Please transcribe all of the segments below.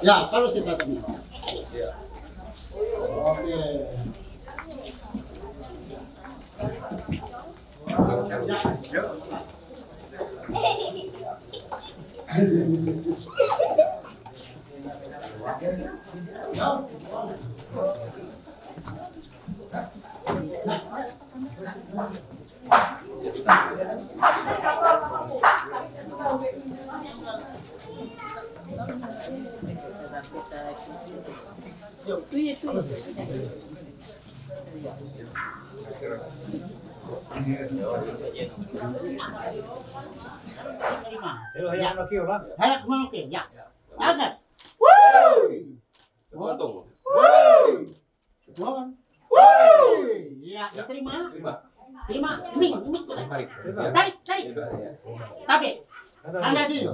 Ya, kalau kita tadi. Iya. Oke. Hayaan laki lah. Hayak mungkin, ya. Angkat. Tergantung. Ya, diterima. Terima. Terima. Ini. Tarik. Tarik. Tapi, Anda dulu.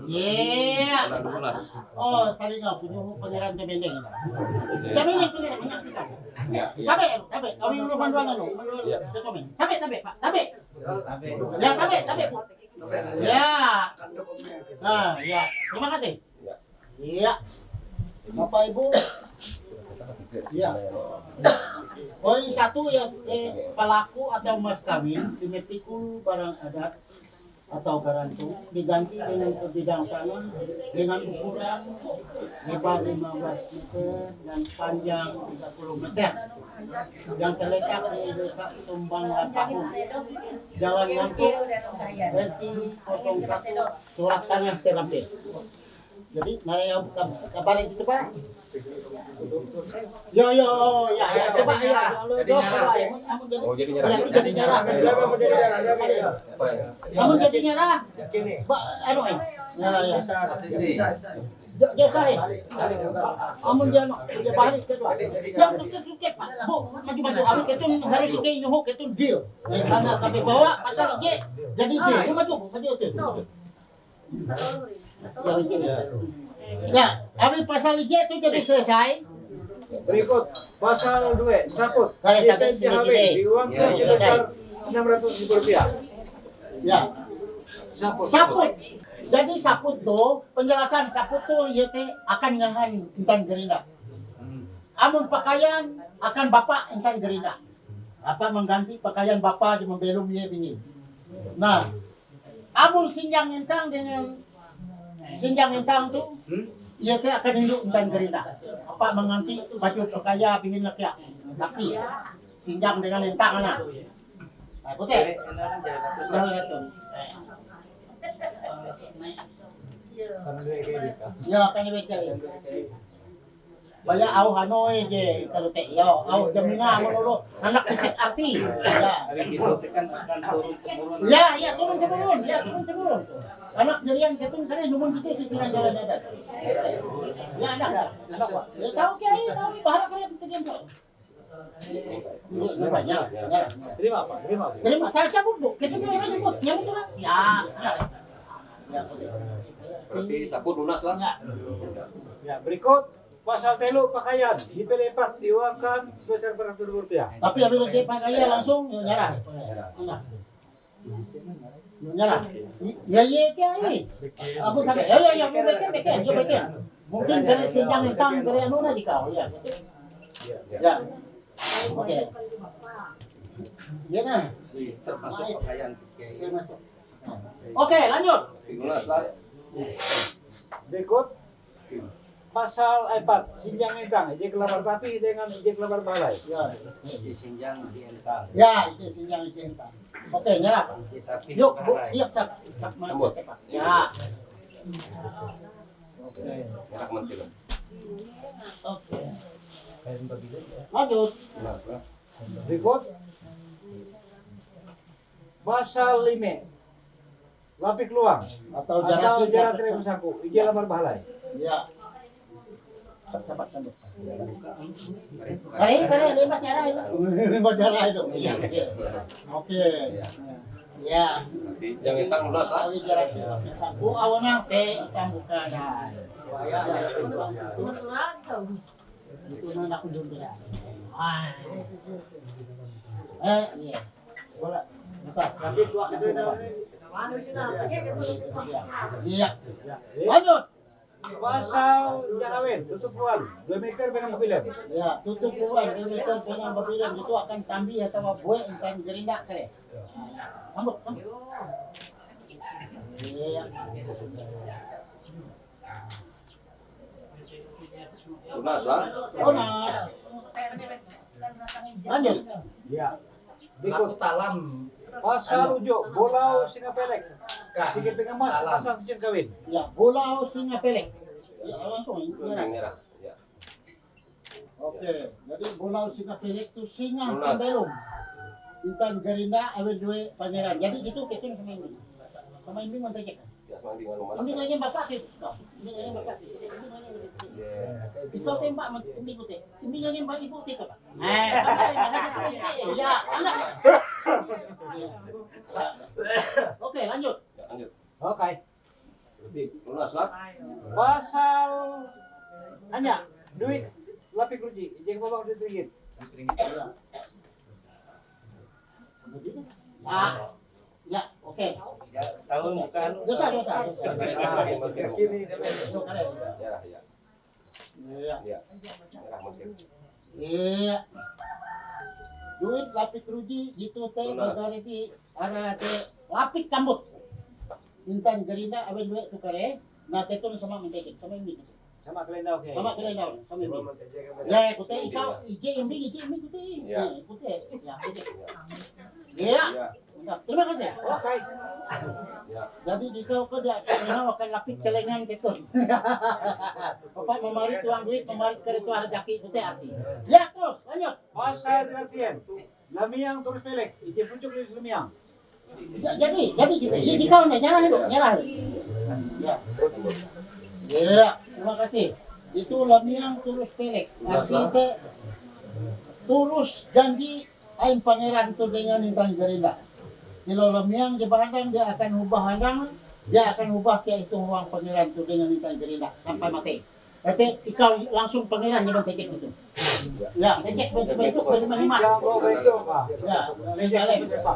Iya. Ada 12. Oh, tadi nggak punya pangeran Tebendeng. Kami yang pangeran menyaksikan. Iya. Tabe. Kami yang rumah dua lalu. Iya. Tabe, Pak. Tabe. Ya, tabe. Ya. Nah, ya. Terima kasih. Iya. Bapak Ibu. Iya. Poin satu ya, pelaku atau mas kawin dimepikul barang adat atau garantu diganti dengan sebidang tanah dengan ukuran lebar 15 meter dan panjang 30 meter yang terletak di desa Tumbang Lampahun, Jalan Ngantuk, RT 01, surat tanah terampil. Jadi, mari kabar itu Pak. Yo, ya, coba ya. Oh, jadi nyerah. Jadi nyerah. Kamu jadi nyerah. Anu ya. Dia saya. Amun dia dia balik ke tuh. Yang tukik Pak. Bu, maju awak ketun harus kita nyuhuk ketun deal. Karena tapi bawa pasal G jadi deal. Maju tuh. Ya, kami pasal G itu jadi selesai. Berikut pasal 2 saput Kali di tapi PCHB sini. diuangkan sebesar Rp600.000. Ya. Saput. Saput. Jadi saput tuh, penjelasan saput tuh YT akan nyahan intan gerinda. Amun pakaian akan bapak intan gerinda. Apa mengganti pakaian bapak cuma belum ye bingin. Nah, amun sinjang intang dengan sinjang intang tuh YT akan induk intan gerinda. Apa mengganti baju pakaian bingin lakiak. Tapi sinjang dengan intang anak. Nah, putih. Jangan itu. Ya kan betul. Baya au Hanoi je kalau teh yo au jamina menulu anak kecil arti. Ya turun temurun. Anak jadian ketun kare numun gitu pikiran jalan dadat. Ya anak. Ya tahu kiai tahu bahasa kare penting tuh. Ini banyak. Terima Pak. Terima. Saya cabut bu. Kita orang jemput. Yang betul lah. Ya. Berarti saput lunas lah. Ya, berikut pasal telu pakaian IP4 diuangkan sebesar Rp400.000. Tapi apabila dia pakaian langsung nyerah. Nyerah. Ya kiai. Aku tak ya beken. Mungkin dari sinjang intang dari anu na dikau ya. Ya. Oke. Ya nah. Termasuk pakaian. Oke, lanjut. Lunas lah. Berikut pasal 4 sinjang intang ijek lebar tapi dengan ijek lebar balai. Sinjang di entang. Ya, itu sinjang intang. Oke, nyerah. Yuk, Bu, siap. Sambut. Ya. Oke. Enak menteri. Oke. Lanjut. Berikut pasal 5 lapik luang Atau jarak jarak rem saku ijek lebar balai. Ya. Cepat sambut. Kare lima cara itu. Iya. Oke. Ya. Yang intang lunas lah. Awi jarak saku awana teh hitam buka dah. Itu nak aku dulu dah. Iya. Bola. Bentar. Tapi tua itu Iya. Lanjut. Pasal jangawin, tutupuan 2 meter benang mobilan. Ya, tutup ruang 2 meter penang babilan itu akan tambi atau buat intan gerinda kare. Sambut, sambut. Iya. Lunas lah. Lunas. Lanjut. Ya. Berikut talam. pasal ujuk bolau singa pelek. Sikit pengemas pasal cincin kawin. Ya, bola singa pelek. Ya, langsung Kuning merah. merah. Ya. Oke, jadi bola singa pelek itu singa Lunas. pembelum. Intan gerinda awe dua pangeran. Jadi gitu kita sama ini. Sama ini mentek. Ya sama dengan lumas. Ambil lagi bapak sih. Ambil lagi bapak. Ikaw tembak minggu teh. Ambil lagi mbak ibu teh pak. Ya, anak. Oke, lanjut. Ya, lanjut. Oke. Lunas lah. Pasal hanya duit lapik ruji. Ijek bawa duit ringgit. Ah, ya, oke. Tahun bukan. Dosa. Kini Itu keren. Merah ya. Iya. Ya. Merah makin. Iya. Duit lapik ruji gitu teh Lunas. berarti ada teh lapik kambut. Intan gerinda awe duit tukare. Nah tetun sama mentekek sama ini. Sama kelenda oke. Sama kalian daun sama ini. Ya, kute ikaw ije imbi kute. Ya. Kute. Ya, kute. Iya. Ya. Mantap. Terima kasih. Oke. Ya. Jadi di kau dia akan lapik celengan gitu. Bapak memari tuang duit, memari kere tuang rezeki kute arti. Ya, terus lanjut. Pasal latihan. Lamiang terus pelek. Ijek pucuk di lamiang. Jadi gitu. Iya di kau nih nyerah itu, nyerah. Ya. Ya, terima kasih. Itu lamiang terus pelek. Arti teh terus janji aing pangeran tu dengan intan gerinda. Kalau lamiang di bahadang dia akan ubah handang, dia akan ubah dia itu uang pangeran tu dengan intan gerinda sampai mati. Berarti ikaw langsung pangeran dengan tekek itu. Ya, tekek bentuk lima. Jago betul Pak. Ya, Ijek lele. sampai sepak.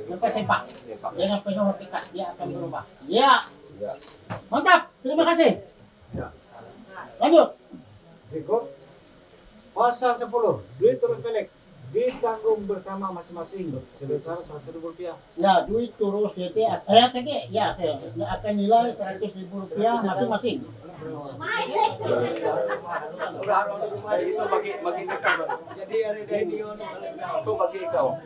Sampai sepak. Sepak. Dengan penuh hakikat dia akan berubah. Ya, Ya. mantap. Terima kasih. Lanjut. Berikut pasal 10 duit terus pelek ditanggung bersama masing-masing sebesar Rp100.000. Ya, duit terus ya teh. Ya teh akan nilai Rp100.000 masing-masing. Itu bagi kita. Jadi ada Denion. Itu bagi kau.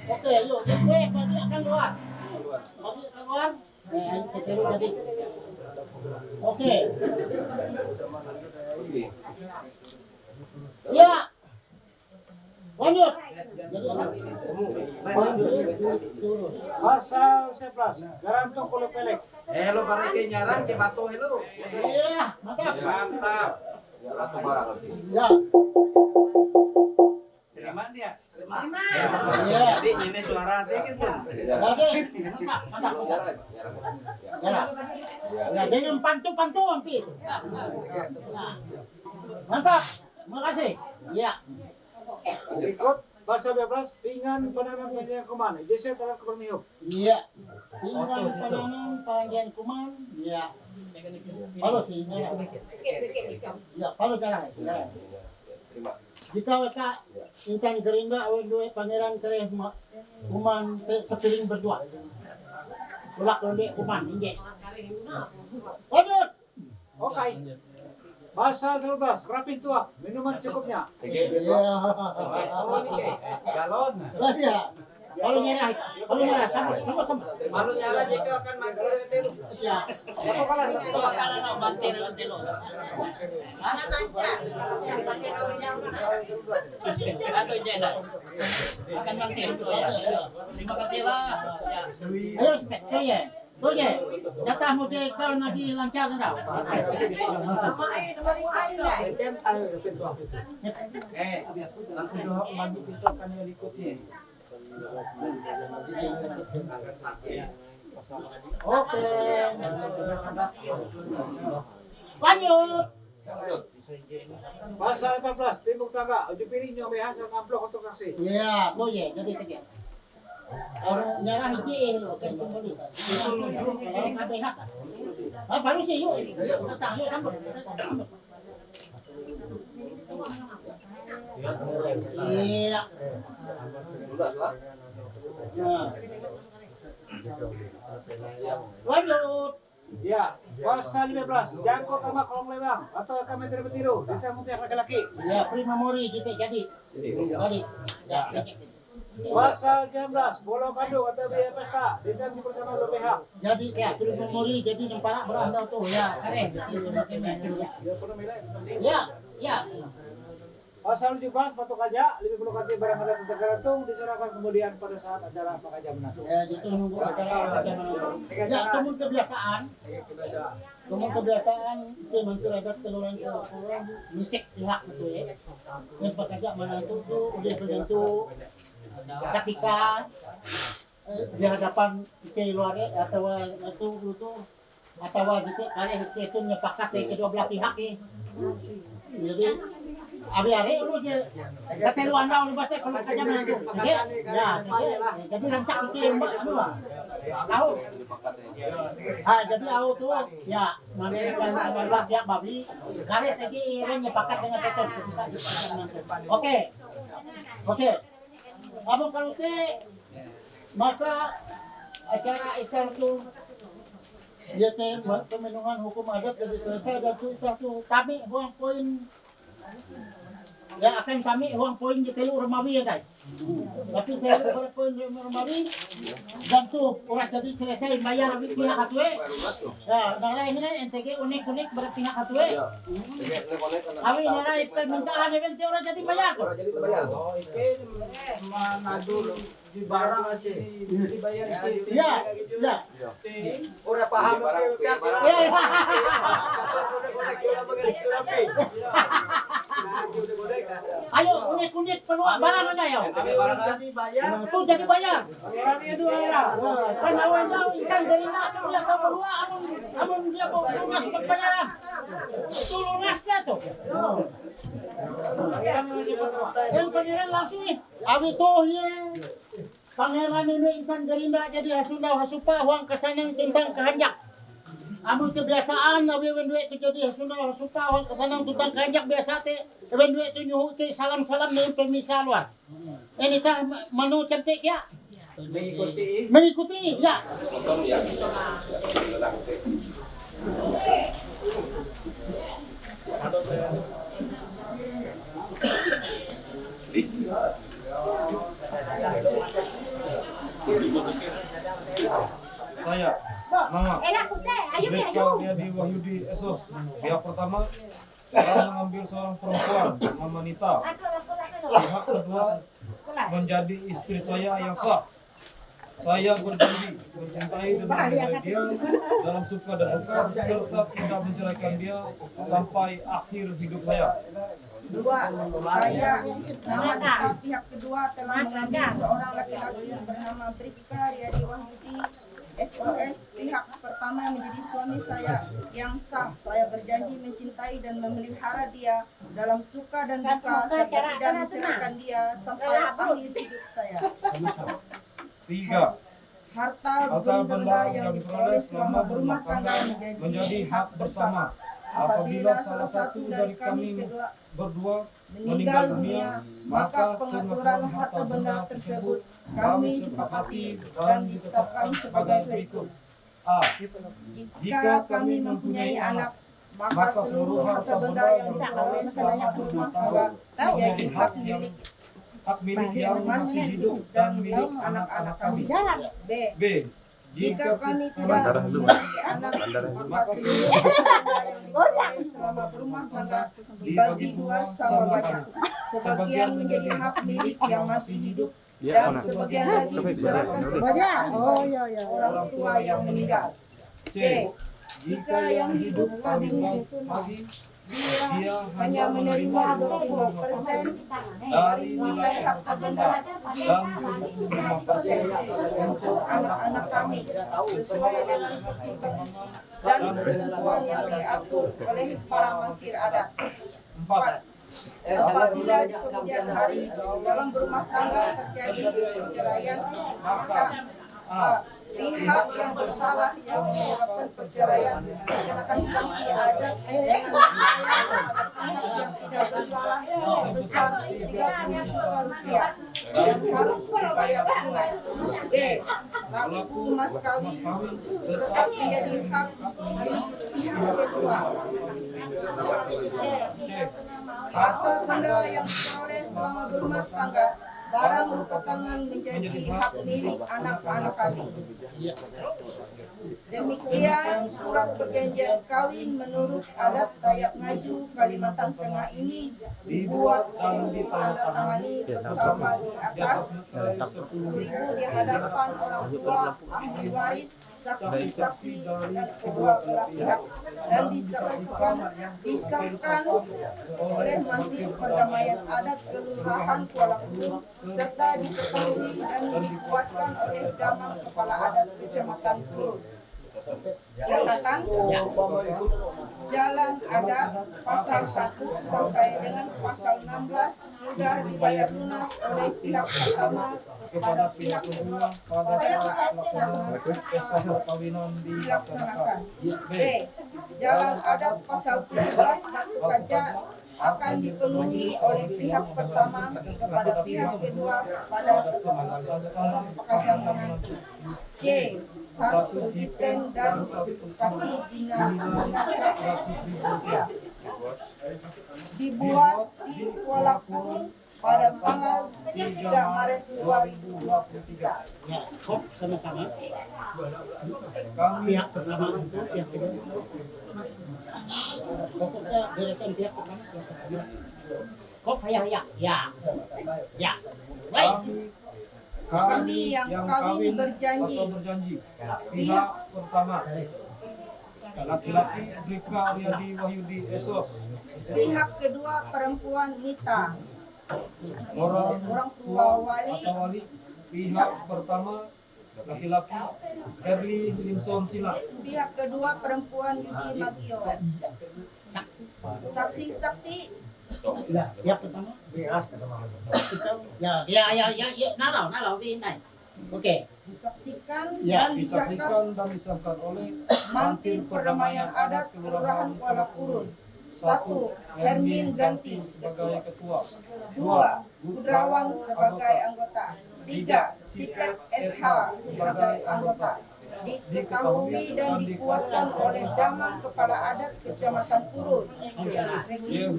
Oke, yuk, gue bagi akan luar. Bagi akan luar. Kita lu tadi. Oke. Oke. Ya. Lanjut. Jadi apa? Lanjut terus. Pasal 11 garantong kulo pelek. Hello para kay nyarang kay bato hello. Iya, mantap. Mantap. Ya, langsung barang nanti. Ya. Terima dia. Terima. Iya. Jadi ini suara teh gitu. Ya. Lagi. Mantap, mantap. Nyerah. Nyerah. Ya. Ya. Ya, dengan pantu hampir. Ya. Mantap. Terima kasih. Ya. Berikut pasal 12 pingan penanam penjara kuman. Jese telah kebermihuk. Iya. Tinggal penanam panjang kuman. Iya. Palu sih, merah. Ya, palu merah. Ya. Terima. Jika mereka intan gerinda awal dua pangeran kere kuman sepiring berdua. Tulak londe kuman injek. Lanjut. Oke. Pasal 13 rapin tua minuman cukupnya. Oke. Iya. Oh ini kay galon. Iya. Palu nyerah, sambut. Malu nyara jika akan mantul dengan telu. Iya. Apa kalah? Makanan ang bantir ng telo. Ato dyan na. Akan bantir to ya. Terima kasih lah. Ya. Ayo, Spek. Tuh ye. Jatah mo di ikaw lagi lancar na daw. Kem tayo rapin tua. Langsung doa bantu pintu kan yang ikutnya. Oke. Lanjut. Pasal 14 timbuk tangga uju piring nyo may hasang amplok untuk kasih. Iya, tuh ye. Jadi tiga. Orang nyarah hiji lo kan simbolis. Kalau kabeh hak. Ah baru sih yuk. Yuk kesah yuk sambut. Iya. Nah. Lanjut. Ya, pasal 15, jangkau sama kolong lewang atau kami tidak bertiru, ditanggung pihak laki-laki. Ya, primamori kita jadi. Jadi. Ya, Pasal 19, bolong kandung atau biaya pesta, ditanggung bersama dua pihak. jadi ya, primamori jadi nempara beranda tuh ya, keren. Itu semacamnya. Ya, perlu milih. Ya, ya. Pasal 17, patok aja, 50 kaki barang ada tergantung diserahkan kemudian pada saat acara Pak Aja menang. Ya, gitu nunggu acara bagaimana. Ya, temun kebiasaan. Temun kebiasaan itu menteri adat keluaran ke misik pihak gitu ya. Yang pekerja mana tuh udah berbentuk ketika di hadapan keluarga atau itu atau gitu kalian itu nyepakat kedua belah pihak ya. Jadi ari-ari lu je keteluan daun batek kalau kaja mana tuh. Ya, jadi rancak itu yang anu. Tahu? Ah, jadi aku tuh ya mana pihak babi kare tadi yang nyepakat dengan keton ketika Oke. Oke. Abang kalau maka acara ikan tuh ya pemenuhan hukum adat jadi selesai dan itu kami uang poin ya akan kami uang poin di telu Romawi ya guys. Tapi saya uang poin Romawi dan tuh orang jadi selesai bayar pihak hatwe. Ya, nara ini NTG unik berpihak hatwe. Kami nara permintaan event orang jadi bayar. Oh, ini mana dulu di barang aja dibayar gitu. Ya, ya. Udah paham Ya. Ayo unik penuh barang ada ya. Tuh jadi bayar. Orangnya dua ya. Kan awan jauh ikan dari nak tuh dia tahu kedua amun dia mau lunas pembayaran. Itu lunasnya tuh. Yang pangeran langsung nih. Abi tuh ya. Pangeran ini ikan gerinda jadi hasunda hasupa huang kesanang tentang kehanjak. Amun kebiasaan abi duit itu jadi hasunda hasupa huang kesanang tentang kehanjak biasa teh. Eben duit itu nyuhu ke salam-salam dengan pemisah luar. Ini tah manu cantik ya. Mengikuti ya. Saya, nama Enak putih, ayo deh, Beka ayo. Riyadi Wahyudi Esos. Pihak pertama telah mengambil seorang perempuan nama Nita. Pihak kedua menjadi istri saya yang sah. Saya berjanji mencintai dan mencintai dia dalam suka dan duka serta tidak menceraikan dia sampai akhir hidup saya. Dua, saya nama Nita pihak kedua telah mengambil seorang laki-laki bernama Bribka Riyadi Wahyudi SOS. Pihak pertama menjadi suami saya yang sah. Saya berjanji mencintai dan memelihara dia dalam suka dan duka serta tidak menceraikan dia sampai akhir hidup saya. Tiga, Harta benda yang diperoleh selama berumah tangga menjadi hak bersama. Apabila salah satu dari kami berdua meninggal dunia, maka pengaturan harta benda tersebut kami sepakati dan ditetapkan sebagai berikut. A. Jika kami mempunyai anak, maka seluruh harta benda yang diperoleh selama berumah tangga menjadi hak milik yang masih hidup dan milik anak-anak kami. B. Jika kami tidak memiliki anak, maka seluruh harta benda yang diperoleh selama berumah tangga dibagi dua sama banyak. Sebagian menjadi hak milik yang masih hidup dan sebagian lagi diserahkan kepada ahli waris orang tua yang meninggal. C. Jika yang hidup kami dia hanya menerima 25% dari nilai harta benda dan 75% untuk anak-anak kami sesuai dengan pertimbangan dan ketentuan yang diatur oleh para mangkir adat. 4. Apabila di kemudian hari dalam berumah tangga terjadi perceraian, maka pihak yang bersalah yang menyebabkan perceraian dikenakan sanksi adat dengan membayar kepada pihak yang tidak bersalah sebesar Rp30 dan harus dibayar tunai. B. Laku mas kawin tetap menjadi hak milik pihak kedua. C. Harta benda yang diperoleh selama berumah tangga, barang berupa tangan menjadi hak milik anak-anak kami. Demikian surat perjanjian kawin menurut adat Dayak Ngaju Kalimantan Tengah ini dibuat dan ditandatangani bersama di atas 10.000 di hadapan orang tua, ahli waris, saksi-saksi dan kedua belah pihak, dan disahkan oleh Mantir Perdamaian Adat Kelurahan Kuala Puru serta diketahui dan dikuatkan oleh Damang Kepala Adat Kecamatan Purut. Catatan Jalan Adat pasal 1 sampai dengan pasal 16 sudah dibayar lunas oleh pihak pertama kepada pihak kedua pada saat pelaksanaan pesta dilaksanakan. B. Jalan Adat pasal 17 Batu Kaca akan dipenuhi oleh pihak pertama kepada pihak kedua pada pekerjaan menantu. C. 1 dipen dan kaki dinas Rp100.000 dibuat di Kuala Purun pada tanggal 3 Maret 2023. Ya, kop sama-sama. Pihak pertama itu pihak kedua. Pokoknya deretan pihak pertama, pihak kedua. Kop ya. Baik. Kami yang kawin berjanji. atau berjanji. Pihak pertama laki-laki Rika Aryadi Wahyudi Esos. Pihak kedua perempuan Nita. Orang tua wali. atau wali. Pihak pertama laki-laki Erli Limson Sila. Pihak kedua perempuan Yudi Magio. Saksi-saksi Ya, pihak pertama. Ya, nalau, bintang. Oke. disaksikan Ya, dan disahkan Disaksikan dan disahkan oleh Mantir Perdamaian Adat Kelurahan Kuala Purun. 1. Hermin Ganti sebagai ketua. 2. Kudrawan sebagai anggota. 3. Sipet SH sebagai anggota. Diketahui dan dikuatkan oleh Damang Kepala Adat Kecamatan Purun. Register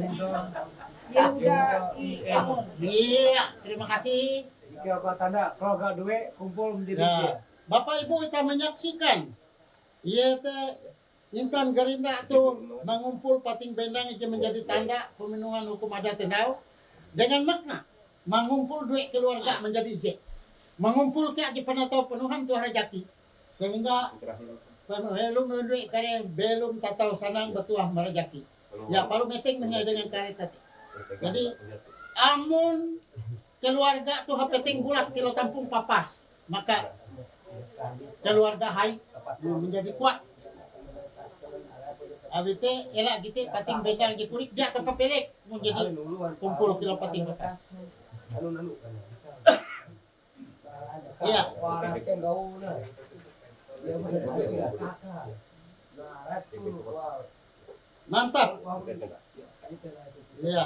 Yehuda I. Emun. Iya, terima kasih. Iki apa tanda kalau gak duit kumpul menjadi J. Ya, Bapak Ibu kita menyaksikan iya teh Intan Gerinda tuh mengumpul pating bendang itu menjadi tanda pemenuhan hukum adat tendau dengan makna mengumpul duit keluarga menjadi ije, mengumpul ke di penatau penuhan tuh rejaki sehingga belum duit kare belum tatau sanang betuah merejaki ya palu meeting mengenai dengan kare tadi. Jadi amun keluarga tuh hapeting bulat kilo tampung papas maka keluarga hai menjadi kuat. Abite elak gitu pating bedang di kurik dia tempat pelek menjadi kumpul kilo pating papas. Iya. Mantap. Iya.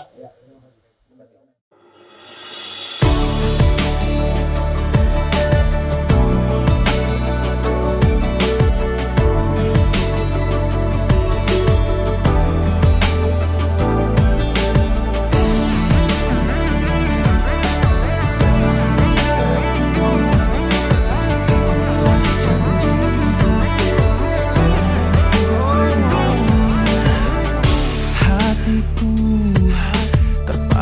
Hatiku terpaku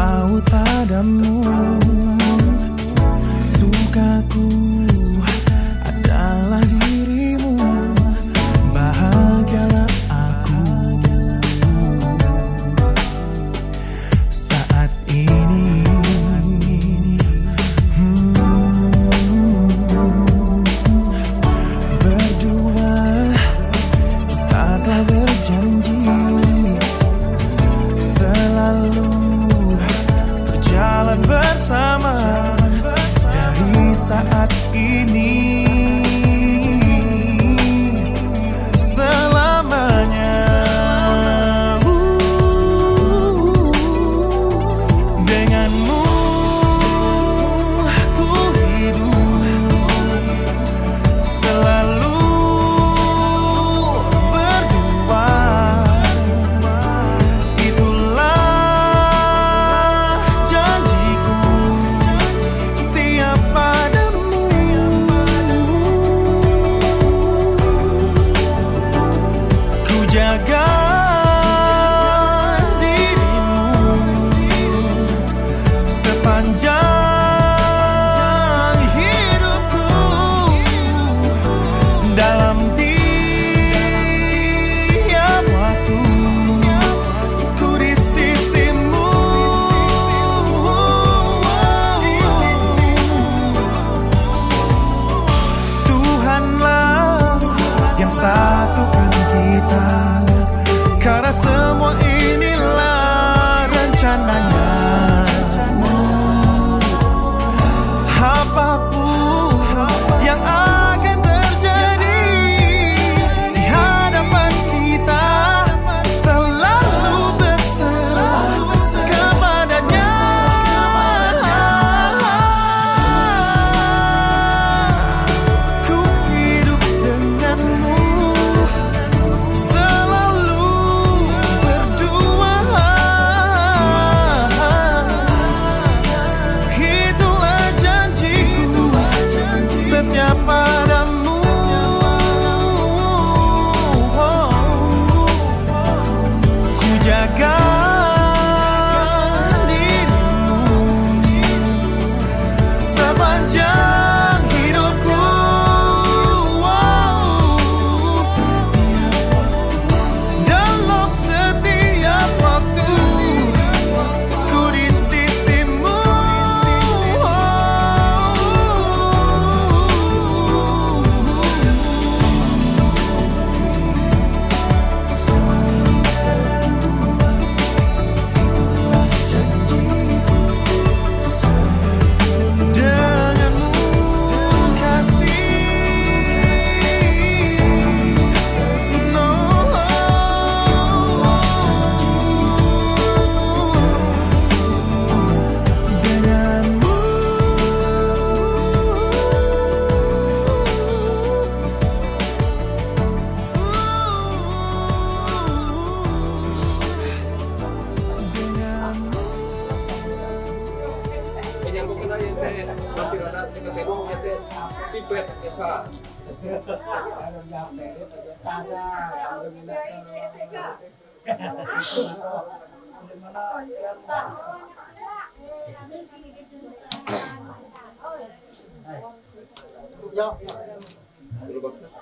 menjaga dirimu sepanjang hidupku. Dalam setiap waktu ku di sisimu. Denganmu kasih, no. Denganmu Menyambung na yun nanti ada tinggal kedong ete sipet esa. Yo, Dulu bagus.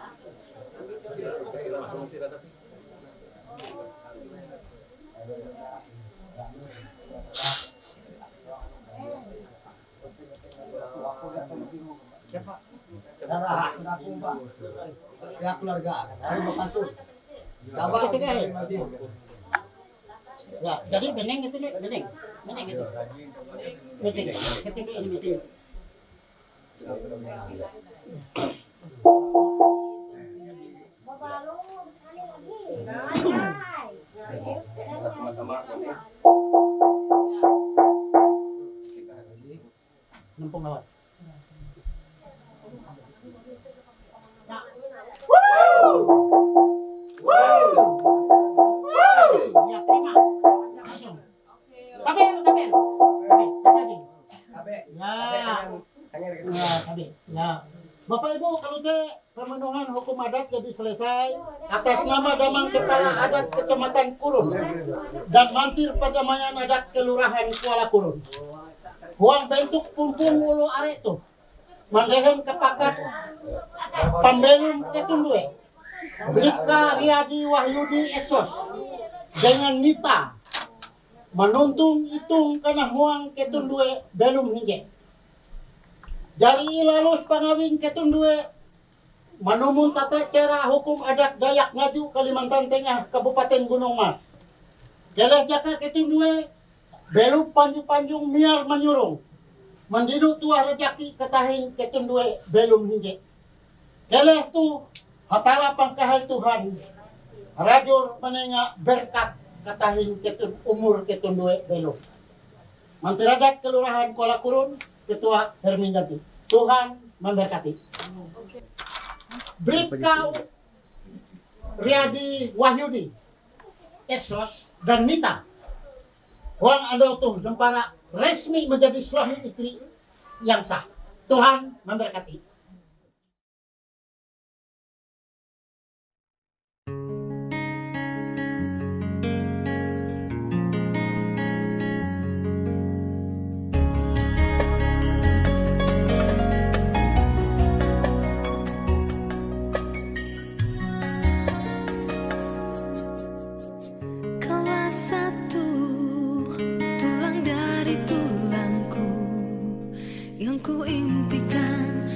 Sila masuk tidak tapi. Ya keluarga, kan membantu. Ketiga ya. Ya, jadi beneng itu nih, beneng itu. Beneng, ketiga ini meeting. Sama-sama nanti. Nempung lawat. Ya, terima. Langsung. Tabel. Ya, tabel. Ya. Bapak Ibu, kalau pemenuhan hukum adat jadi selesai atas nama Damang Kepala Adat Kecamatan Kurun dan Mantir Perdamaian Adat Kelurahan Kuala Kurun. Huang bentuk pumpung ulu are itu. Mandehen kepakat Pambelum Ketundue. Bribka Riyadi Wahyudi Esos dengan Nita menuntung itung kana huang Ketundue belum hingga. Jari ilalus pangawin Ketundue manumun tata cara hukum adat Dayak Ngaju Kalimantan Tengah Kabupaten Gunung Mas. Keleh jaka Ketundue belum panjung-panjung miar menyurung. Mendidu tuah rejaki ketahin Ketundue belum hingga. Keleh tu hatala pangkahai Tuhan. Rajur menengah berkat katahin umur Ketundue belum. Mantir Adat Kelurahan Kuala Kurun, Ketua Hermin Ganti. Tuhan memberkati. Bribka Riyadi Wahyudi Esos dan Nita Huang Ando tuh Jempara resmi menjadi suami istri yang sah. Tuhan memberkati. Kaulah satu tulang dari tulangku yang ku impikan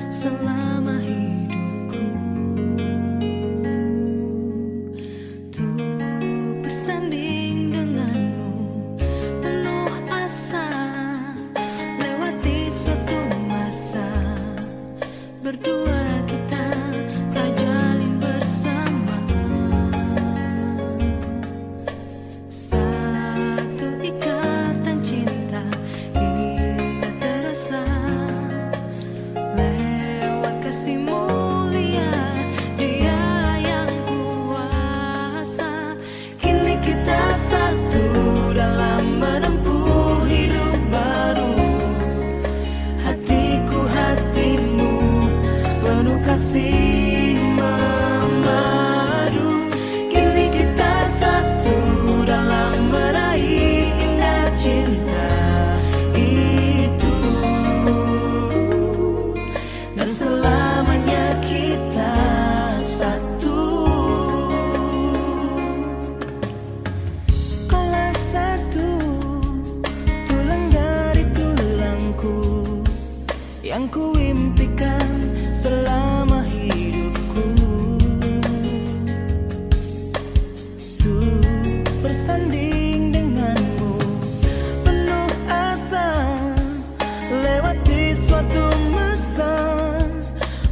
yang kuimpikan selama hidupku, tuh bersanding denganmu penuh asa, lewati suatu masa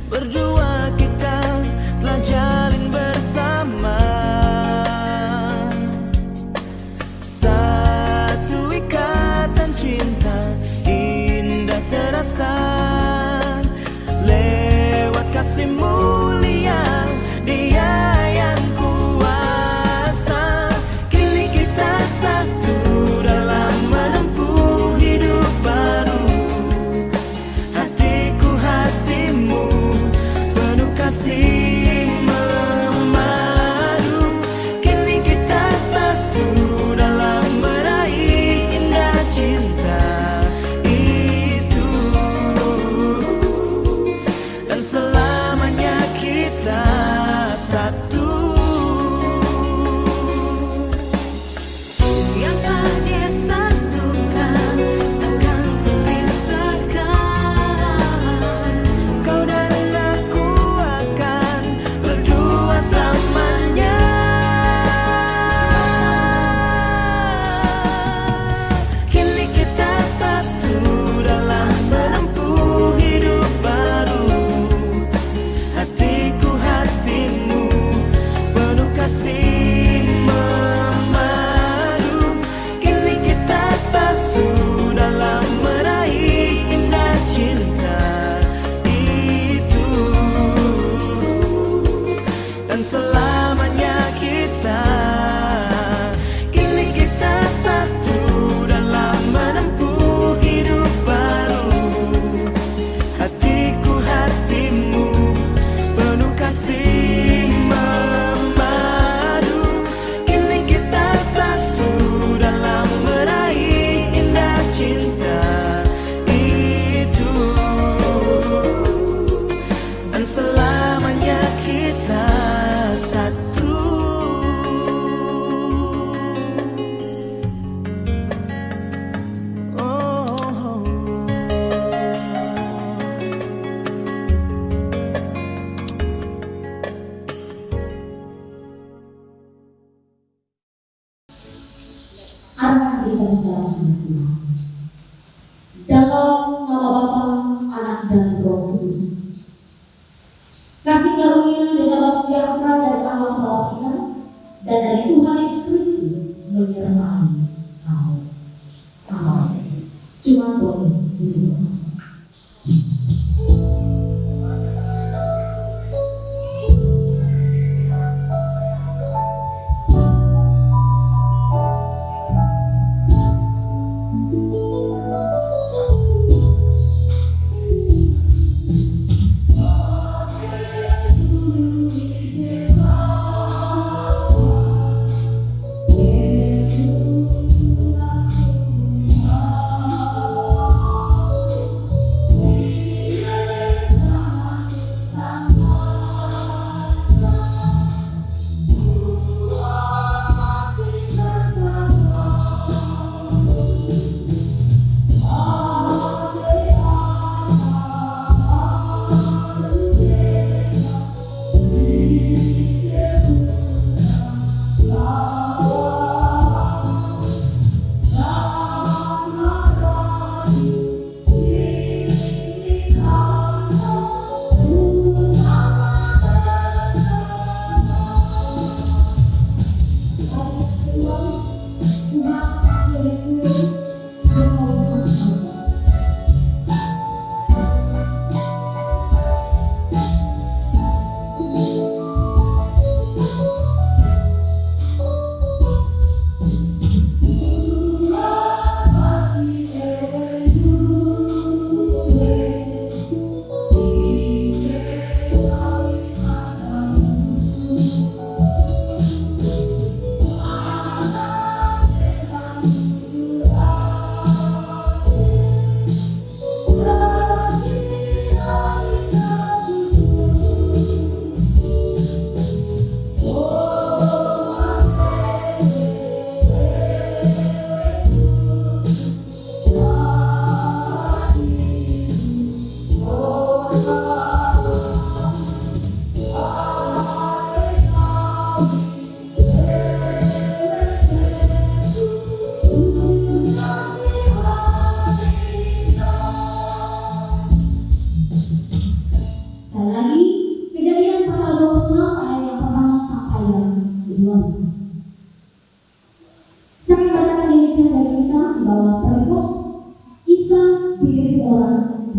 berdua kita telah jalin bersama. Satu ikatan cinta indah terasa, lewat kasih mulia Dia yang kuasa. Kini kita satu dalam menempuh hidup baru, hatiku hatimu penuh kasih memadu. Kini kita satu dalam meraih indah cinta itu, dan selamanya kita satu. Yang telah disatukan takkan kupisahkan, kau dan aku akan berdua selamanya. Kini kita satu dalam menempuh hidup baru, hatiku hatimu penuh kasih memadu. Kini kita satu dalam meraih indah cinta itu, dan selamanya kita. Kini kita satu dalam menempuh hidup baru, hatiku hatimu penuh kasih memadu. Kini kita satu dalam meraih indah cinta itu, dan selamanya kita satu. Oh, Anak kita secara hati. Dalam nama Bapa, Anak dan Roh Kudus. Kasih karunia dan damai sejahtera dari Allah Bapa kita dan dari Tuhan Yesus Kristus menyertai kau. Amin. Cuma boleh berdoa.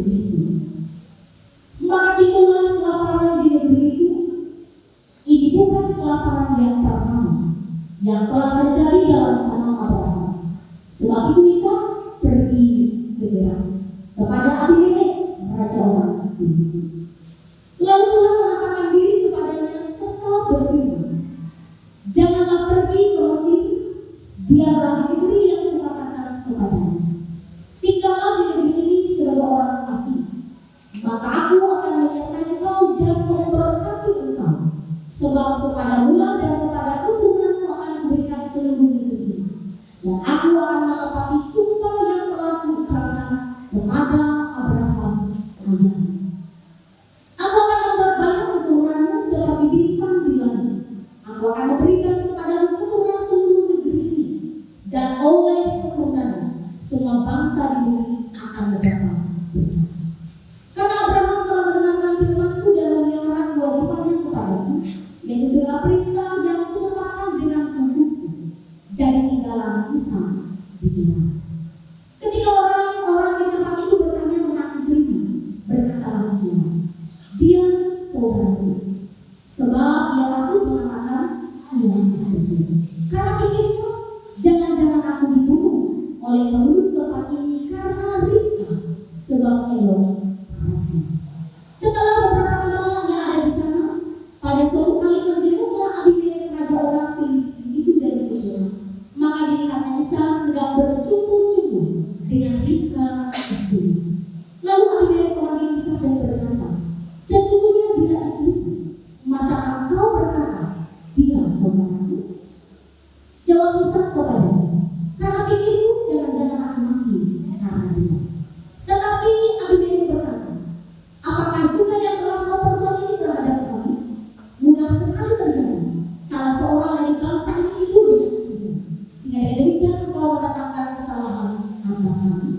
Kristi. Maka timbullah kelaparan di negeri itu. Ini bukan kelaparan yang pertama yang telah terjadi dalam zaman Abraham. Sebab itu Ishak pergi ke Gerar kepada Abimelek, raja orang Filistin. Lalu Tuhan menampakkan diri kepadanya serta berfirman, janganlah pergi ke Mesir, biarlah di negeri yang kukatakan kepadamu. Tinggallah di negeri ini sebagai orang asing. Maka aku akan menyertai engkau dan memberkati engkau. Sebab kepadamulah dan kepada keturunanmu akan memberikan seluruh negeri. Dan aku akan menepati sumpah yang telah kuucapkan kepada Abraham ayahmu. Aku akan membuat banyak keturunanmu seperti bintang di langit. Aku akan memberikan kepadamu keturunan seluruh negeri ini. Dan oleh keturunanmu semua bangsa di bumi akan mendapat berkat. Karena Abraham telah mendengarkan firman-Ku dan memelihara kewajibannya kepadaku, yaitu segala perintah yang kutetapkan dengan untukku. Jadi tinggallah Ishak di Gerar. Ketika orang-orang di tempat itu bertanya tentang istrinya, berkatalah dia saudaraku. Sebab ia takut mengatakan ia istriku. Karena pikirnya, jangan-jangan aku dibunuh oleh penduduk tempat ini karena Ribka, sebab Elon parasnya. Setelah beberapa lama ia ada di sana, pada suatu kali menjenguklah Abimelek raja orang Filistin itu dari Gerar. Maka dilihatnya Ishak sedang bercumpur-cumpur dengan Ribka istri. Lalu Abimelek memanggil Ishak dan berkata, sesungguhnya dia istriku. Masa engkau berkata dia saudaraku? Jawab Ishak kepadanya, karena pikirku jangan-jangan aku mati karena dia. Tetapi Abimelek berkata, apakah juga yang telah kau perbuat ini terhadap kami? Mudah sekali terjadi salah seorang dari bangsa ini itu dengan istrinya, sehingga dengan demikian engkau mendatangkan kesalahan atas kami.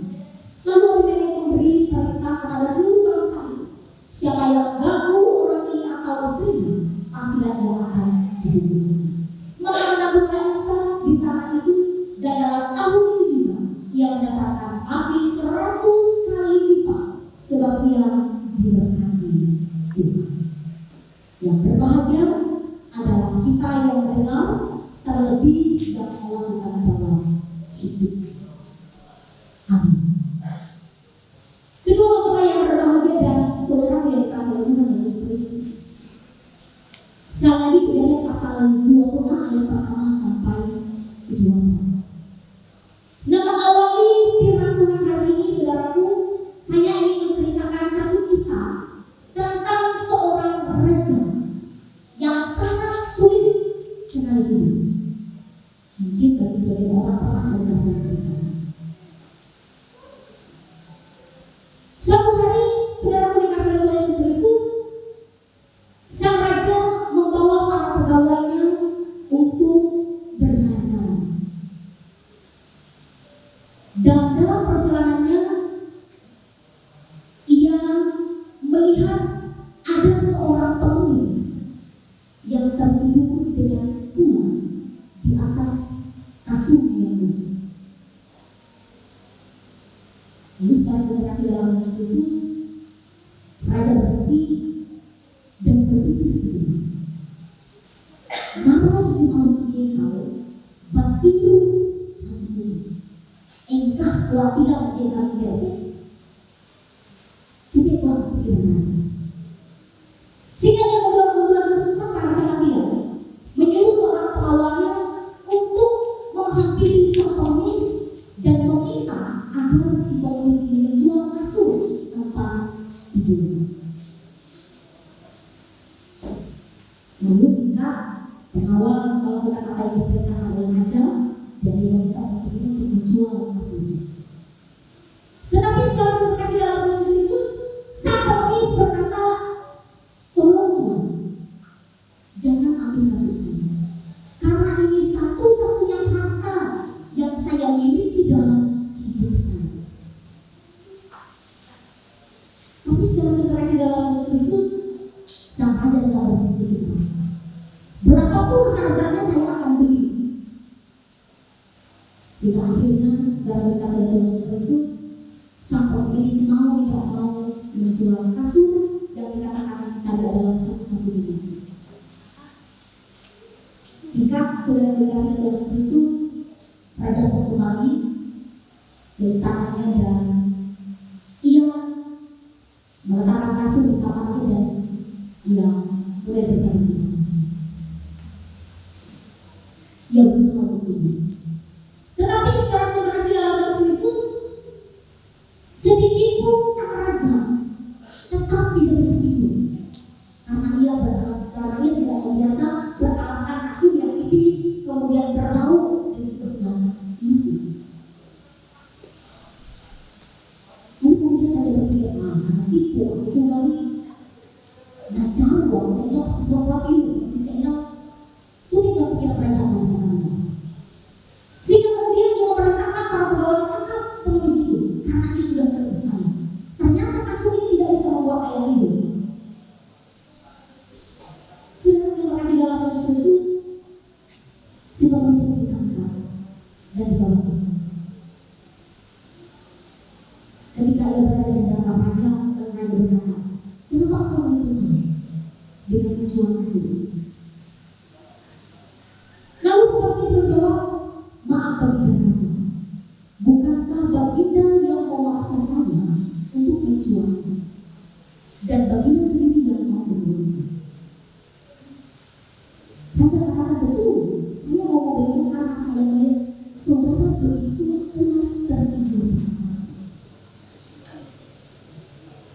Lalu Abimelek memberi perintah kepada seluruh bangsa itu, siapa yang mengganggu orang ini atau istrinya, pastilah dia akan dihukum. Maka menabunglah Ishak di tanah itu, dan dalam tahun itu juga ia mendapatkan hasil 100 kali lipat, sebab ia diberkati Tuhan. Yang berbahagia adalah kita yang mendengar, terlebih yang melakukan dalam hidup. Amin. Kedua mempelai yang berbahagia dan saudara yang dikasih oleh Tuhan Yesus Kristus. Sekali lagi kita lihat pasal 26 ayat pertama sampai 12. Nah, mengawali firman Tuhan hari ini, saudaraku, saya ingin menceritakan satu kisah tentang seorang raja yang sangat sulit sekali hidup. Mungkin bagi sebagian orang pernah mendengar ceritanya. Suatu hari, saudaraku dikasih oleh Yesus Kristus, sang raja membawa para pegawainya untuk berjalan-jalan. Dan dalam perjalanannya, ia melihat ada seorang pengemis yang tertidur dengan pulas di atas kasurnya yang lusuh. Lalu setelah berkasih dalam Yesus Kristus, raja berhenti dan berpikir sejenak. Mara jemaat kau batiru hatimu, engkau kuat tidak menjaga diri. Kita kuat pikiran. Sehingga dia membuat keputusan pada saat dia menyuruh seorang pengawalnya untuk menghampiri sang pengemis dan meminta agar si pengemis ini menjual kasur tempat tidurnya. Lalu singkat pengawal melakukan apa yang diperintahkan oleh raja dan dia meminta pengemis ini untuk menjual kasurnya. Tetapi setelah berkasih dalam Yesus Kristus, sang pengemis berkata, tolong Tuhan, jangan ambil kasur saya, karena ini satu-satunya harta yang saya miliki dalam hidup saya. Tapi setelah berkasih dalam Yesus Kristus, sang raja telah bersikup-sikup. Berapapun harganya saya akan beli. Sehingga akhirnya saudara berkasih dalam Yesus Kristus, sang pemilik mau tidak mau menjual kasur yang dikatakan tadi adalah satu-satu itu. Singkat, saudara dikasih Yesus Kristus, Raja Portugali, ke istananya dan ia meletakkan kasur di kamarnya dan ia mulai berganti. Ia berusaha untuk ini. Tetapi secara terkasih dalam Yesus Kristus, sedikit pun sang raja tetap tidak bisa tidur karena ia tidak biasa beralaskan kasur yang tipis, kemudian berbau dan juga sudah musuh. Lalu kemudian ada berpikir, anak itu aku tunggali, nah jauh, dia pasti berbuat itu, bisa enak. Itu tidak pikir kerajaan di sana. Sehingga kemudian dia memerintahkan para pegawai tangkap pengemis itu karena dia sudah berusaha. Ternyata kasur ini tidak bisa membuat saya tidur. Sudah terima kasih dalam Yesus Kristus, si pengemis itu ditangkap dan dibawa ke sana. Ketika ia berada di hadapan raja, raja berkata, kenapa kau berusaha dengan menjual kasur? Lalu pengemis menjawab, maaf baginda raja, bukankah baginda yang memaksa saya untuk menjualnya dan baginda sendiri yang mau membelinya? Raja katakan, betul, saya mau membelinya karena saya melihat saudara begitu puas tertidur.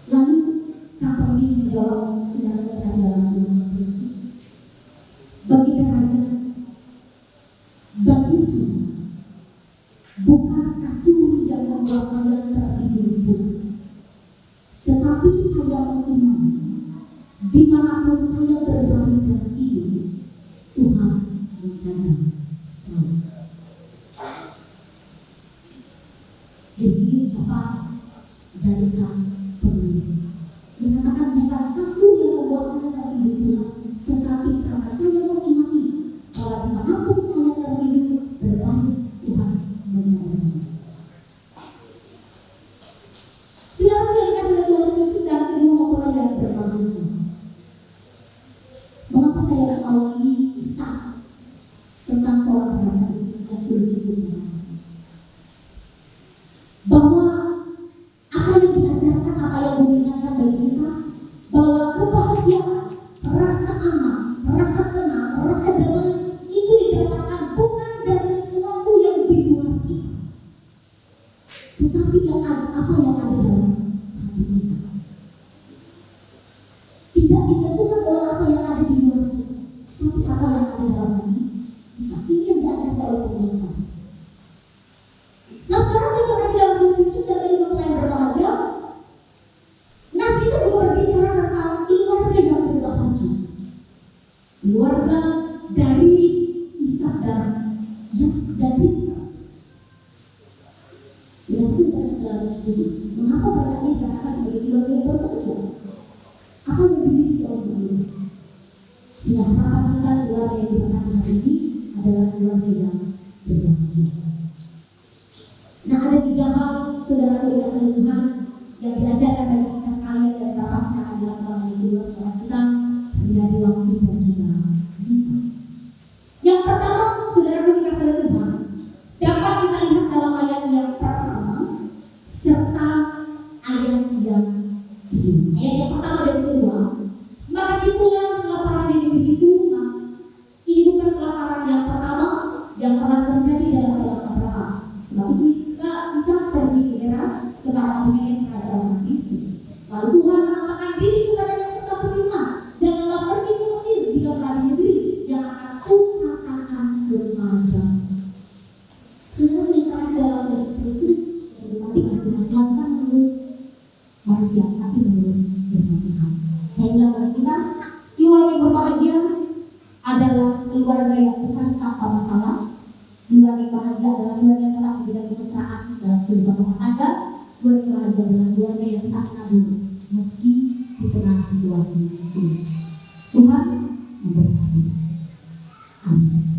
Lalu sang pengemis menjawab, saudara terkasih dalam Yesus Kristus, baginda raja, bagi saya bukan kasur yang membuat saya tertidur puas, tetapi saya mengimani dimanapun saya berbaring dan tidur, Tuhan menjaga saya. Ini ucapan dari sang pengemis. Dia katakan bukan kasur yang membuat saya tertidur puas, tetapi karena saya mengimani bahwa dimanapun saya tertidur berbaring, Tuhan menjaga saya. Saudara yang dikasih oleh Tuhan Yesus dan kedua mempelai yang berbahagia. Mengapa saya awali kisah tentang seorang raja yang sudah hidup? Bahwa apa yang diajarkan, apa yang diingatkan bagi kita, bahwa kebahagiaan, rasa aman, rasa tenang, rasa damai itu didapatkan bukan dari sesuatu yang di luar kita, tetapi yang ada, apa yang ada dalam hati kita. Tidak ditentukan oleh apa yang ada di luar kita, tapi apa yang ada dalam hati kita. Ini yang diajarkan oleh pengusaha. Nah sekarang kita kasih dalam Yesus dan tadi mempelai berbahagia. Nah kita juga berbicara tentang keluarga yang berbahagia, keluarga dari Ishak dan Ribka. Sudah tidak dalam Yesus. Mengapa mereka ini dikatakan sebagai keluarga yang berbahagia? Apa yang dimiliki oleh mereka? Sehingga harapan kita keluarga yang diberkati hari ini adalah keluarga yang berbahagia. Nah ada 3 hal saudara dikasih Tuhan yang diajarkan bagi kita sekalian dan Bapak kita akan dilakukan oleh kedua sekolah kita menjadi waktu dan kita. Yang pertama, saudara dikasih Tuhan dapat kita lihat dalam ayat yang pertama serta ayat yang kedua. Ayat yang pertama dan kedua, maka timbullah kelaparan yang begitu. Ini bukan kelaparan yang pertama yang pernah terjadi dalam zaman Abraham. Sebab itu Ishak pergi ke Gerar kepada pemilik kerajaan Mesir. Lalu Tuhan menampakkan diri kepadanya serta berfirman, janganlah pergi ke Mesir jika berada di negeri yang akan kukatakan kepadamu. Saudara yang terkasih dalam Yesus Kristus, tetapi diselamatkan menurut manusia, tapi menurut firman Tuhan. Saya bilang bagi kita, keluarga yang berbahagia adalah keluarga yang bukan tanpa masalah. Keluarga yang bahagia adalah keluarga yang telah memberikan kemesraan dalam kehidupan rumah tangga. Keluarga yang bahagia adalah keluarga yang tak kabur meski di tengah situasi sulit. Tuhan memberkati. Amin.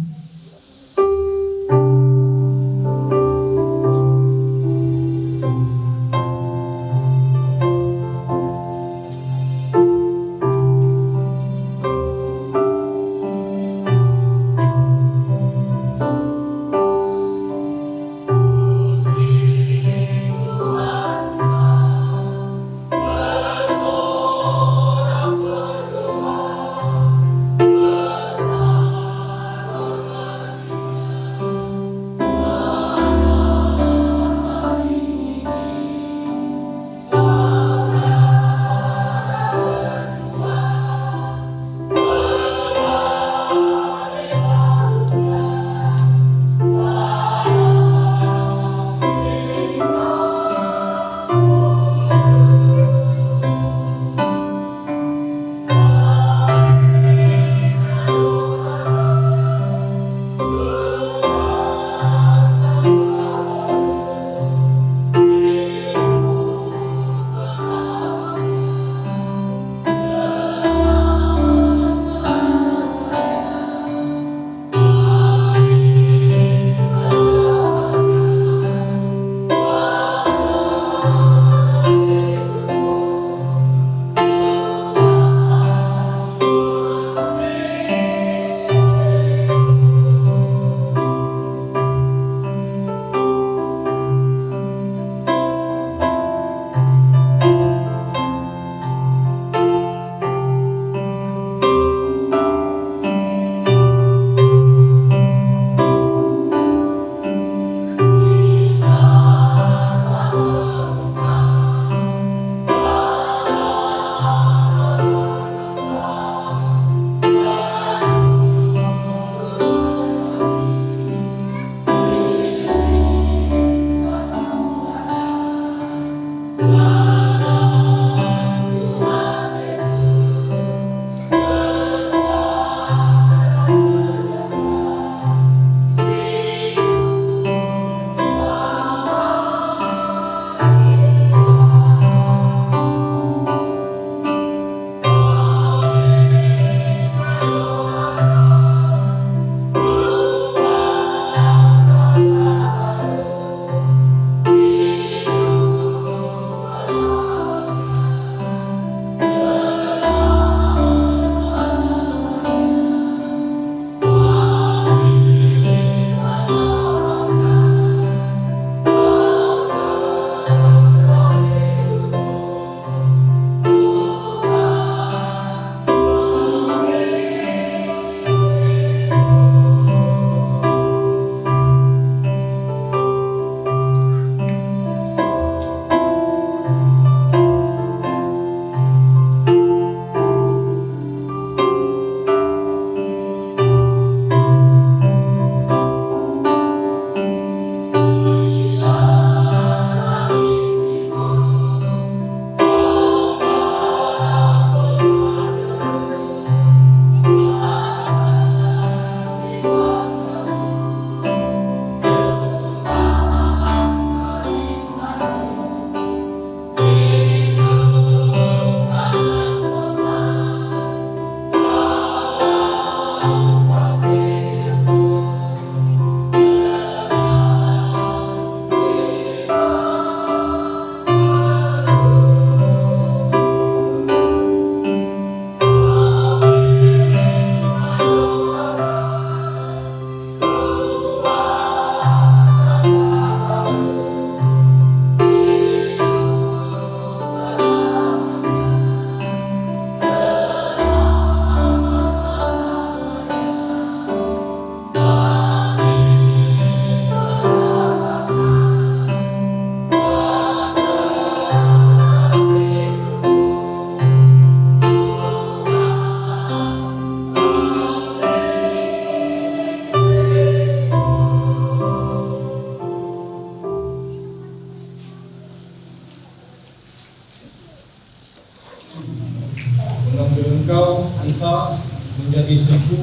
wanita menjadi 1.000,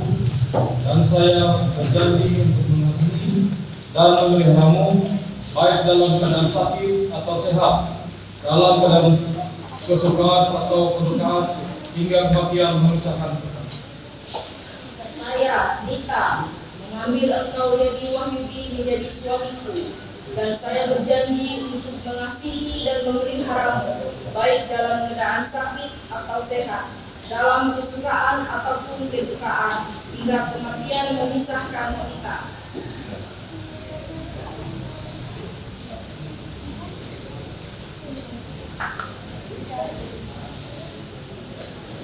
dan saya berjanji untuk mengasihi dan memeliharamu baik dalam keadaan sakit atau sehat, dalam keadaan kesukaan atau kedukaan, hingga kematian memisahkan kita. Saya, Nita, mengambil engkau Yedi Wahyudi menjadi suamiku, dan saya berjanji untuk mengasihi dan memeliharamu baik dalam keadaan sakit atau sehat, dalam kesukaan ataupun kedukaan, hingga kematian memisahkan kita.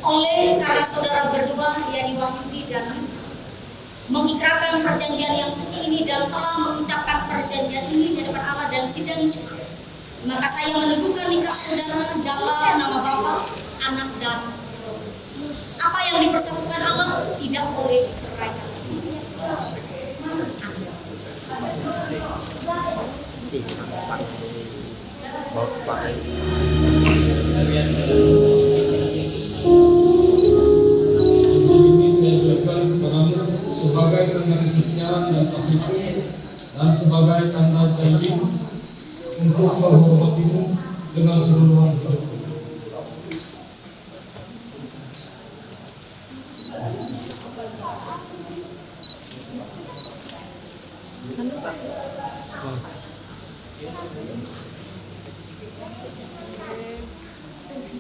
Oleh karena saudara berdua Yedi Wahyudi dan Nita mengikrarkan perjanjian yang suci ini dan telah mengucapkan perjanjian ini di depan Allah dan sidang Jemaat, maka saya meneguhkan nikah saudara dalam nama Bapa, Anak dan Roh Kudus. Apa yang dipersatukan Allah tidak boleh diceraikan. Ini saya berikan kepadamu sebagai tanda kesetiaan dan kasihku, dan sebagai tanda janji untuk menghormatimu dengan seluruh hidupku.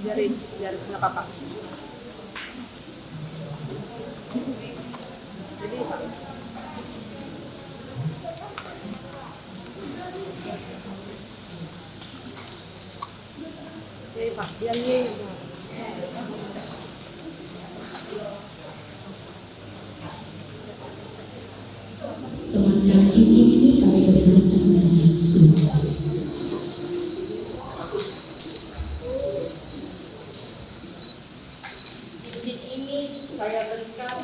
Jari nggak apa-apa. Jadi Pak. Jadi Pak, biar ini. Sementara cincin ini kami berikan dengan sunnah. Cincin ini saya berikan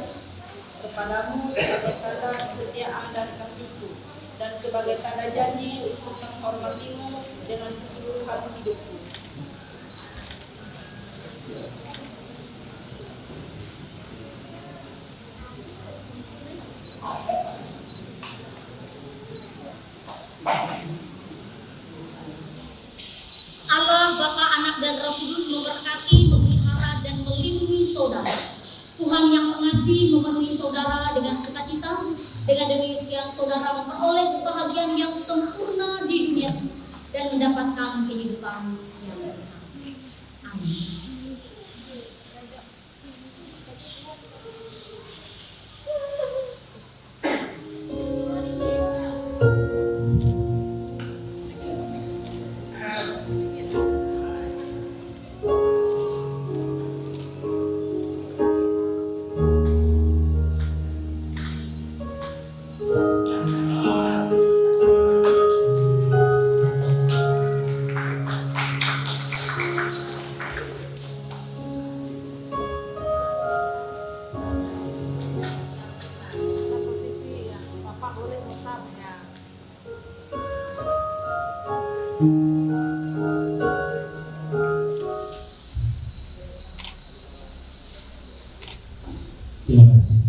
kepadamu sebagai tanda kesetiaan dan kasihku, dan sebagai tanda janji untuk menghormatimu dengan keseluruhan hidupku. Allah, Bapa, Anak, dan Roh Kudus memberkati, memelihara, dan melindungi saudara. Tuhan yang pengasih memenuhi saudara dengan sukacita. Dengan demikian saudara memperoleh kebahagiaan yang sempurna di dunia dan mendapatkan kehidupan yang kekal. Amin. Terima kasih.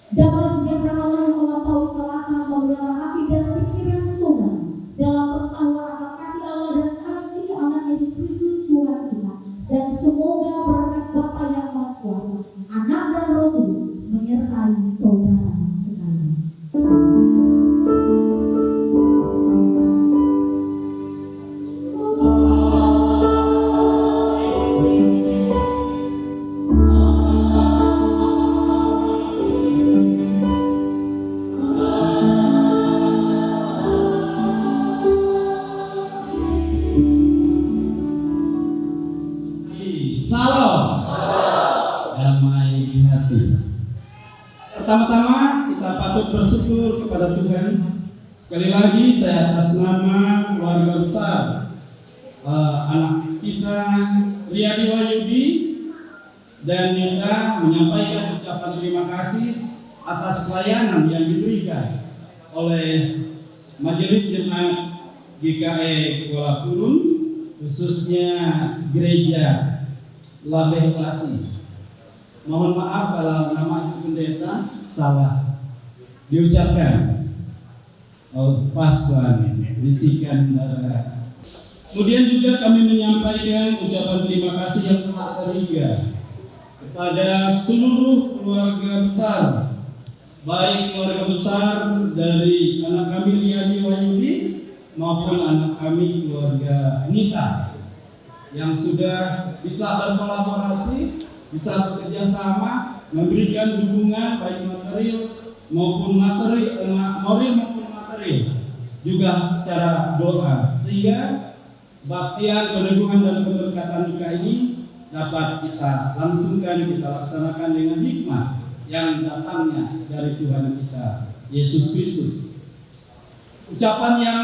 Damai sejahtera Allah yang melampaui segala akal memelihara hati dan pikiran saudara dalam pengetahuan akan kasih Allah dan kasih anak Yesus Kristus Tuhan kita. Dan semoga berkat Bapa yang Maha Kuasa, Anak dan Roh Kudus menyertai saudara sekalian. Salam damai di hati. Pertama-tama kita patut bersyukur kepada Tuhan. Sekali lagi saya atas nama keluarga besar anak kita Riyadi Wahyudi dan Yuda menyampaikan ucapan terima kasih atas pelayanan yang diberikan oleh Majelis Jemaat GKI Kuala Kurun, khususnya Gereja Labeh Klasi. Mohon maaf kalau nama Ibu Pendeta salah. diucapkan. Oh, pas Tuhan, bisikan darah. Kemudian juga kami menyampaikan ucapan terima kasih yang tak terhingga kepada seluruh keluarga besar, baik keluarga besar dari anak kami Riyadi Wahyudi maupun anak kami keluarga Nita yang sudah bisa berkolaborasi, bisa bekerja sama, memberikan dukungan baik material maupun moral maupun material, juga secara doa, sehingga baktian peneguhan dan pemberkatan nikah ini dapat kita langsungkan, kita laksanakan dengan hikmah yang datangnya dari Tuhan kita Yesus Kristus. Ucapan yang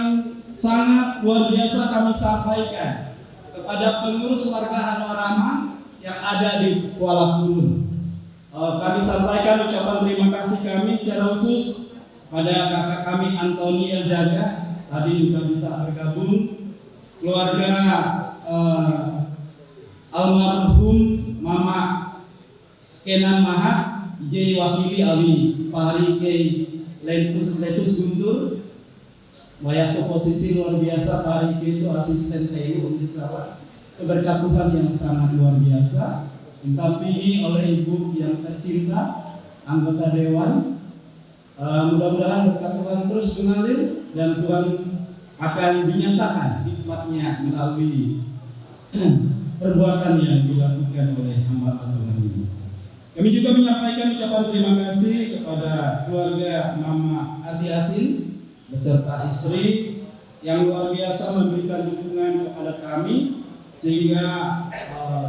sangat luar biasa kami sampaikan kepada pengurus warga Hanorama yang ada di Kuala Kurun. Kami sampaikan ucapan terima kasih kami secara khusus pada kakak kami Antoni Eljaga, tadi juga bisa bergabung, keluarga almarhum Mama Kenan Mahat, J wakili Ali Pahari K Letus Guntur, Wayato posisi luar biasa. Pahari K itu asisten TU di Sarawak, keberkat Tuhan yang sangat luar biasa, didampingi oleh ibu yang tercinta, anggota dewan. Mudah-mudahan berkat Tuhan terus mengalir dan Tuhan akan dinyatakan hikmatnya melalui perbuatan yang dilakukan oleh hamba Tuhan ini. Kami juga menyampaikan ucapan terima kasih kepada keluarga Mama Ati Asin beserta istri yang luar biasa memberikan dukungan kepada kami, sehingga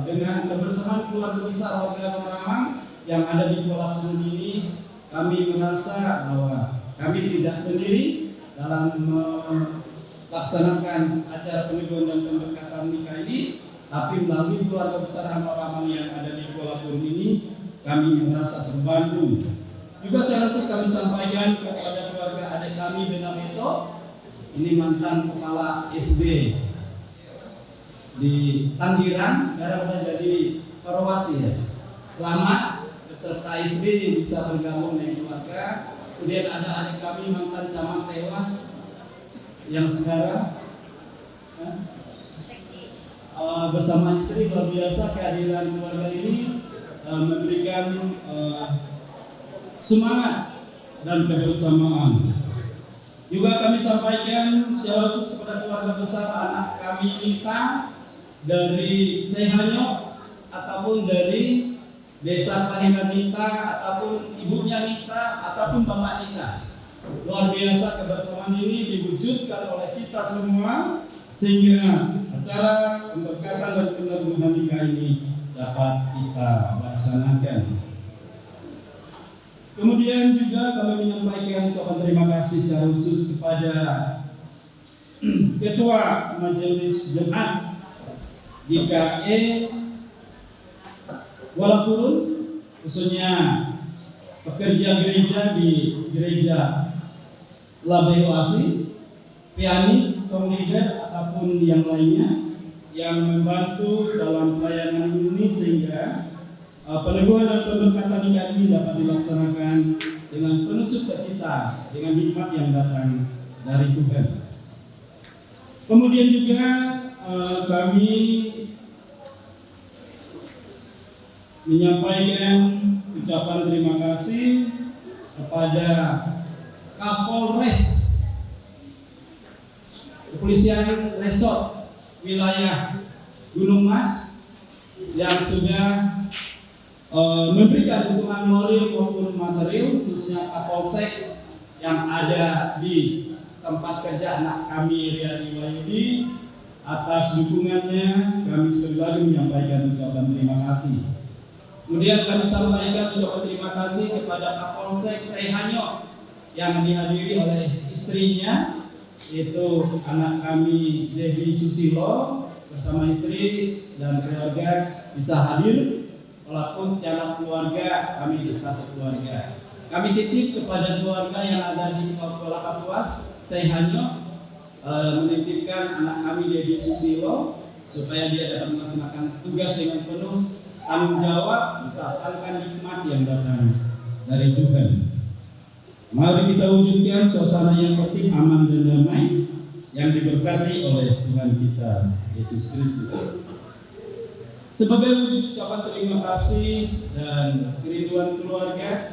dengan kebersamaan keluarga besar warga Hanorama yang ada di Kuala Kurun ini, kami merasa bahwa kami tidak sendiri dalam melaksanakan acara peneguhan dan pemberkatan nikah ini, tapi melalui keluarga besar Hanorama yang ada di Kuala Kurun ini, kami merasa terbantu. Juga secara khusus kami sampaikan kepada keluarga adik kami Benameto, ini mantan kepala SD di Tanggiran, sekarang sudah jadi perwasi ya. Selamat beserta istri bisa bergabung dengan keluarga. Kemudian ada adik kami mantan camat Tewa yang sekarang bersama istri, luar biasa kehadiran keluarga ini memberikan semangat dan kebersamaan. Juga kami sampaikan secara khusus kepada keluarga besar anak kami Nita dari Sehanyok ataupun dari Desa Kelahiran Nita ataupun ibunya Nita ataupun bapak Nita. Luar biasa kebersamaan ini diwujudkan oleh kita semua sehingga acara pemberkatan dan peneguhan nikah ini dapat kita laksanakan. Kemudian juga kami menyampaikan ucapan terima kasih secara khusus kepada Ketua Majelis Jemaat GKE Kuala Kurun, khususnya pekerja gereja di gereja Labe Oasi, pianis, song leader ataupun yang lainnya yang membantu dalam pelayanan ini sehingga peneguhan dan pemberkatan nikah ini dapat dilaksanakan dengan penuh sukacita, dengan hikmat yang datang dari Tuhan. Kemudian juga kami menyampaikan ucapan terima kasih kepada Kapolres Kepolisian Resort Wilayah Gunung Mas yang sudah memberikan dukungan moral maupun material, khususnya Kapolsek yang ada di tempat kerja anak kami Riyadi Wahyudi. Atas dukungannya kami sekali lagi menyampaikan ucapan terima kasih. Kemudian kami sampaikan ucapan terima kasih kepada Kapolsek Sehanyok yang dihadiri oleh istrinya, yaitu anak kami Devi Susilo bersama istri dan keluarga bisa hadir, walaupun secara keluarga kami satu keluarga. Kami titip kepada keluarga yang ada di Kuala Kapuas, Sehanyok, menitipkan anak kami Devi Susilo supaya dia dapat melaksanakan tugas dengan penuh tanggung jawab, mendatangkan hikmat yang datang dari Tuhan. Mari kita wujudkan suasana yang tertib, aman dan damai yang diberkati oleh Tuhan kita Yesus Kristus. Sebagai wujud ucapan terima kasih dan kerinduan keluarga,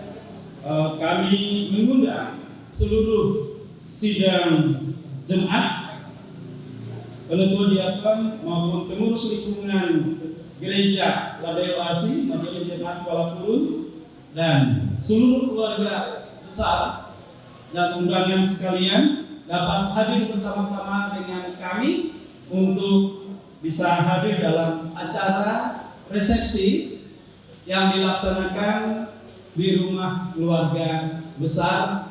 kami mengundang seluruh sidang jemaat, penetua diakon maupun pengurus lingkungan gereja Ladeo Asi, Majelis Jemaat Kuala Purun, dan seluruh keluarga besar dan undangan sekalian dapat hadir bersama-sama dengan kami untuk bisa hadir dalam acara resepsi yang dilaksanakan di rumah keluarga besar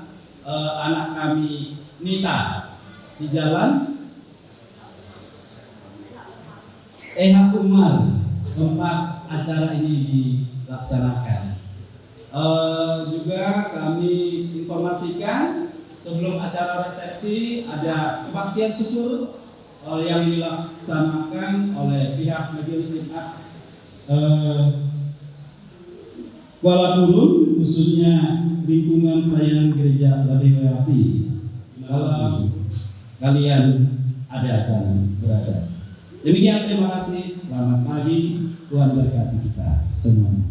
anak kami Nita di Jalan Eha Umar, tempat acara ini dilaksanakan. Juga kami informasikan sebelum acara resepsi ada kebaktian syukur yang dilaksanakan oleh pihak Majelis Jemaat Kuala Purun, khususnya lingkungan pelayanan gereja Ladeo Asi. Kalau kalian ada dan berada. Demikian, terima kasih. Selamat pagi. Tuhan berkati kita semuanya.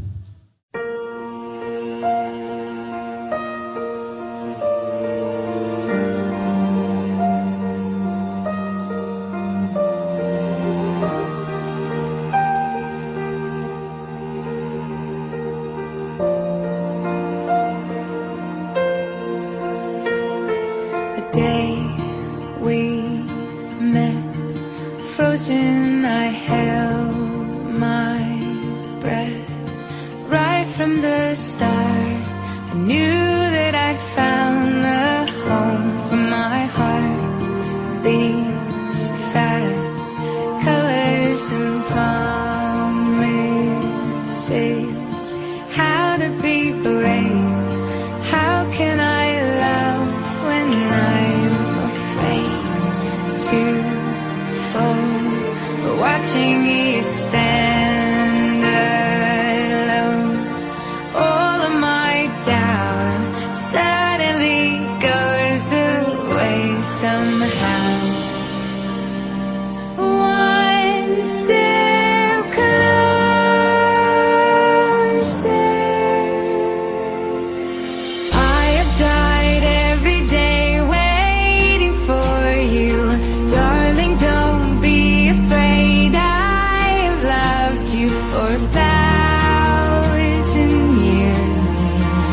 Frozen, I held my breath. Right from the start, I knew that I'd found the home for my heart. Beats fast, colors and promises. How to be brave, how can I love when I'm afraid to fall? Watching you stand alone, all of my doubt suddenly goes away somehow. One step closer. I have died every day waiting for you, darling. Don't be afraid. For 1,000 years,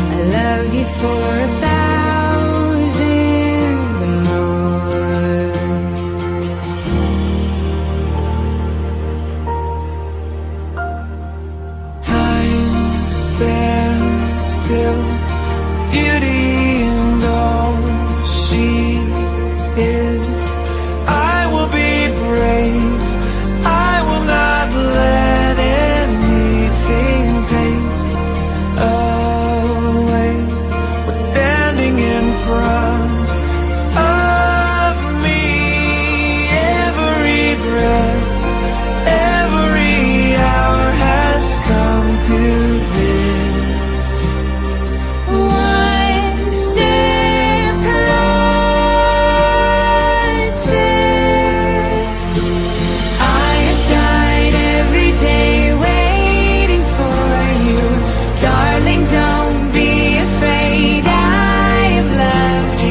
I love you for 1,000 more. Time stands still, beauty and all she is. I will be brave, I will not let anything take away what's standing in front of me. Every breath, every hour has come to this. One step closer. I have died every day waiting for you, darling. Don't be afraid. I have loved you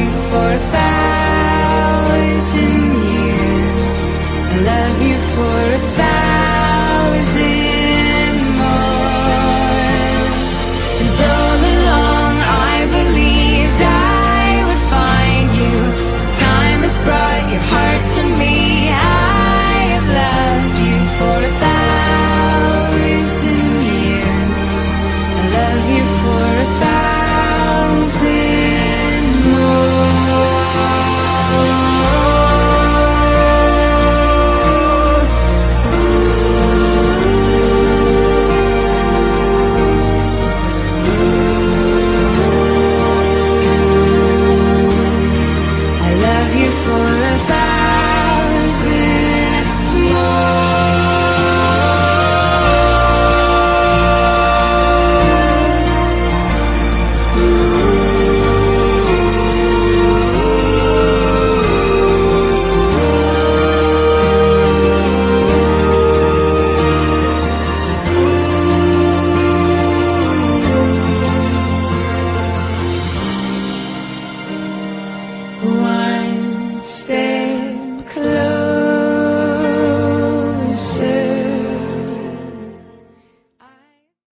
stay.